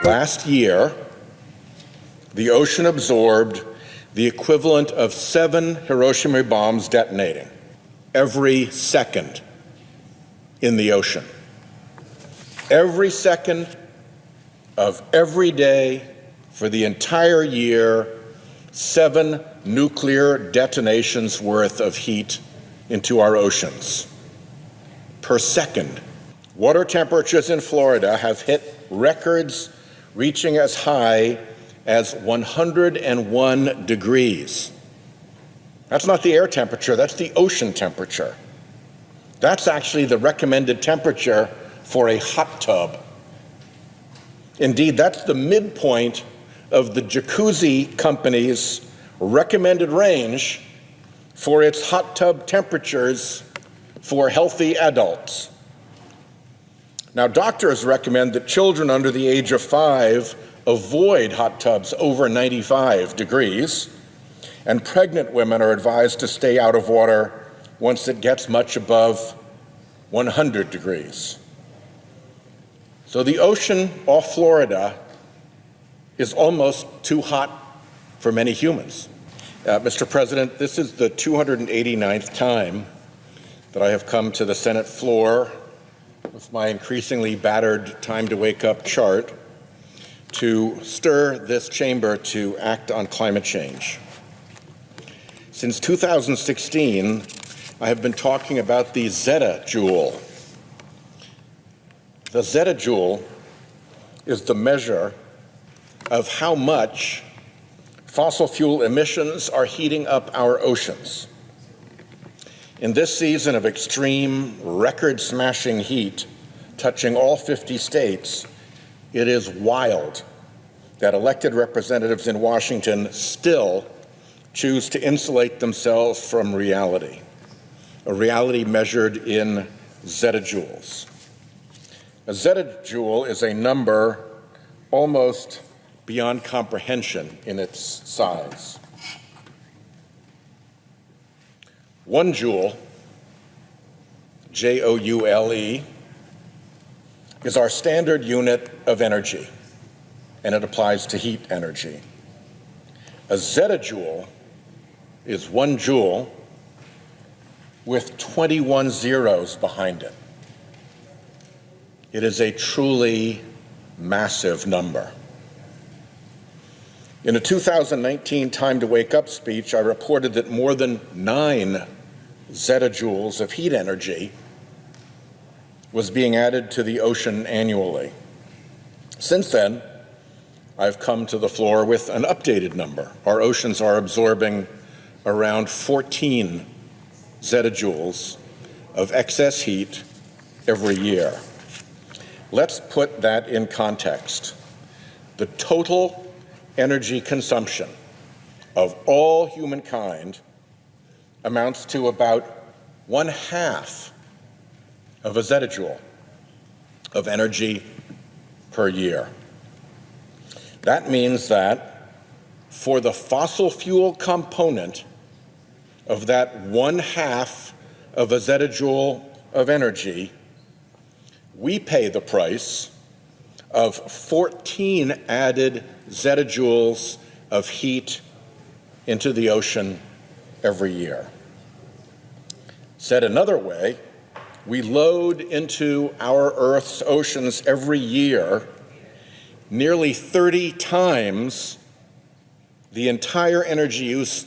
Last year, the ocean absorbed the equivalent of 7 Hiroshima bombs detonating every second in the ocean. Every second of every day for the entire year, 7 nuclear detonations worth of heat into our oceans per second. Water temperatures in Florida have hit records reaching as high as 101 degrees. That's not the air temperature, that's the ocean temperature. That's actually the recommended temperature for a hot tub. Indeed, that's the midpoint of the jacuzzi company's recommended range for its hot tub temperatures for healthy adults. Now, doctors recommend that children under the age of 5 avoid hot tubs over 95 degrees, and pregnant women are advised to stay out of water once it gets much above 100 degrees. So the ocean off Florida is almost too hot for many humans. Mr. President, this is the 289th time that I have come to the Senate floor with my increasingly battered time to wake up chart to stir this chamber to act on climate change. Since 2016, I have been talking about the zettajoule. The zettajoule is the measure of how much fossil fuel emissions are heating up our oceans. In this season of extreme, record-smashing heat touching all 50 states, it is wild that elected representatives in Washington still choose to insulate themselves from reality, a reality measured in zettajoules. A zettajoule is a number almost beyond comprehension in its size. 1 joule, Joule, is our standard unit of energy, and it applies to heat energy. A zettajoule is 1 joule with 21 zeros behind it. It is a truly massive number. In a 2019 Time to Wake Up speech, I reported that more than 9 zettajoules of heat energy was being added to the ocean annually. Since then, I've come to the floor with an updated number. Our oceans are absorbing around 14 zettajoules of excess heat every year. Let's put that in context. The total energy consumption of all humankind amounts to about 1/2 of a zettajoule of energy per year. That means that for the fossil fuel component of that 1/2 of a zettajoule of energy, we pay the price of 14 added zettajoules of heat into the ocean every year. Said another way, we load into our Earth's oceans every year nearly 30 times the entire energy use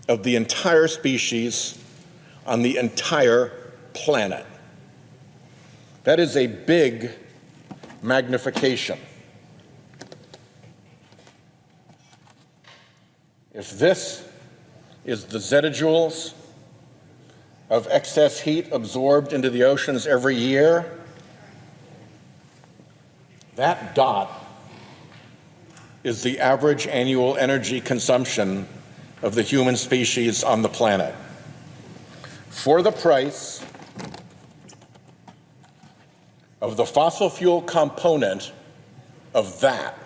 of the entire species on the entire planet. That is a big magnification. If this is the zettajoules of excess heat absorbed into the oceans every year, that dot is the average annual energy consumption of the human species on the planet. For the price of the fossil fuel component of that,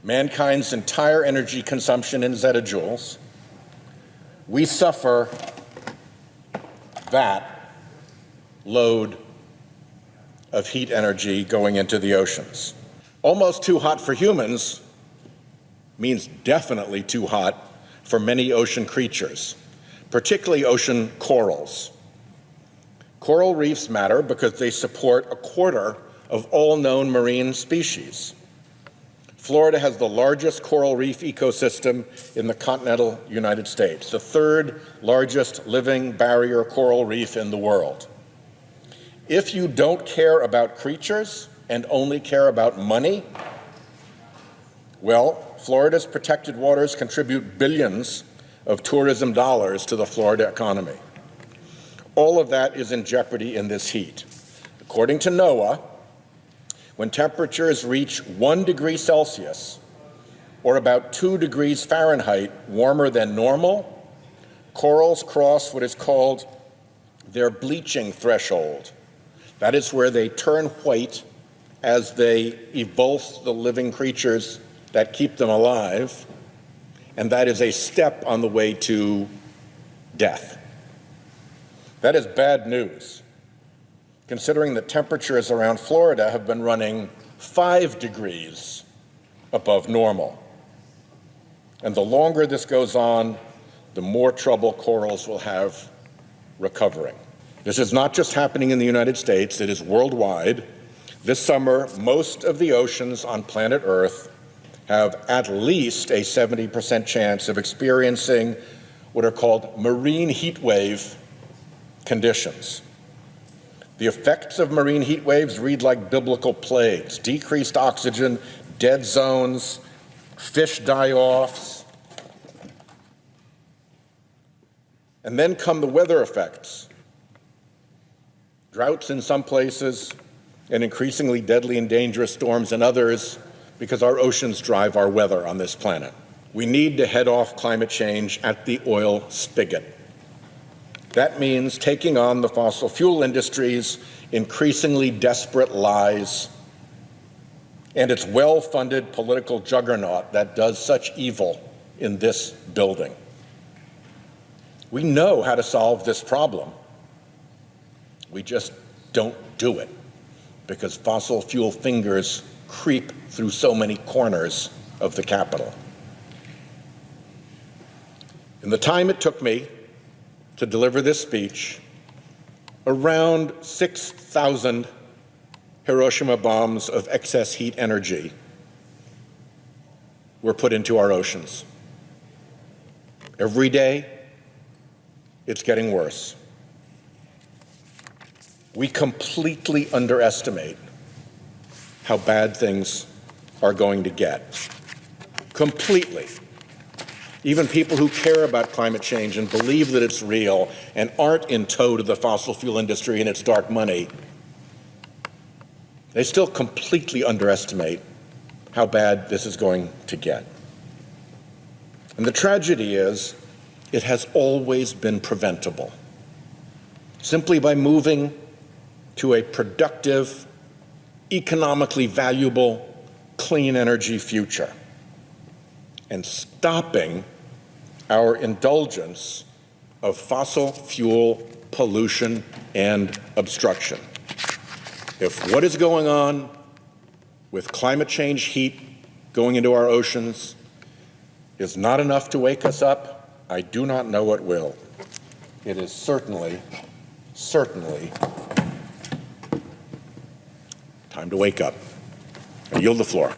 mankind's entire energy consumption in zettajoules, we suffer that load of heat energy going into the oceans. Almost too hot for humans means definitely too hot for many ocean creatures, particularly ocean corals. Coral reefs matter because they support a quarter of all known marine species. Florida has the largest coral reef ecosystem in the continental United States, the third largest living barrier coral reef in the world. If you don't care about creatures and only care about money, well, Florida's protected waters contribute billions of tourism dollars to the Florida economy. All of that is in jeopardy in this heat. According to NOAA, when temperatures reach 1 degree Celsius, or about 2 degrees Fahrenheit warmer than normal, corals cross what is called their bleaching threshold. That is where they turn white as they evulse the living creatures that keep them alive, and that is a step on the way to death. That is bad news, considering that temperatures around Florida have been running 5 degrees above normal. And the longer this goes on, the more trouble corals will have recovering. This is not just happening in the United States, it is worldwide. This summer, most of the oceans on planet Earth have at least a 70% chance of experiencing what are called marine heat wave conditions. The effects of marine heat waves read like biblical plagues: decreased oxygen, dead zones, fish die-offs. And then come the weather effects: droughts in some places and increasingly deadly and dangerous storms in others, because our oceans drive our weather on this planet. We need to head off climate change at the oil spigot. That means taking on the fossil fuel industry's increasingly desperate lies and its well-funded political juggernaut that does such evil in this building. We know how to solve this problem. We just don't do it because fossil fuel fingers creep through so many corners of the Capitol. In the time it took me to deliver this speech, around 6,000 Hiroshima bombs of excess heat energy were put into our oceans. Every day, it's getting worse. We completely underestimate how bad things are going to get. Completely. Even people who care about climate change and believe that it's real and aren't in tow to the fossil fuel industry and its dark money, they still completely underestimate how bad this is going to get. And the tragedy is, it has always been preventable. Simply by moving to a productive, economically valuable, clean energy future and stopping our indulgence of fossil fuel pollution and obstruction. If what is going on with climate change heat going into our oceans is not enough to wake us up, I do not know what will. It is certainly time to wake up. I yield the floor.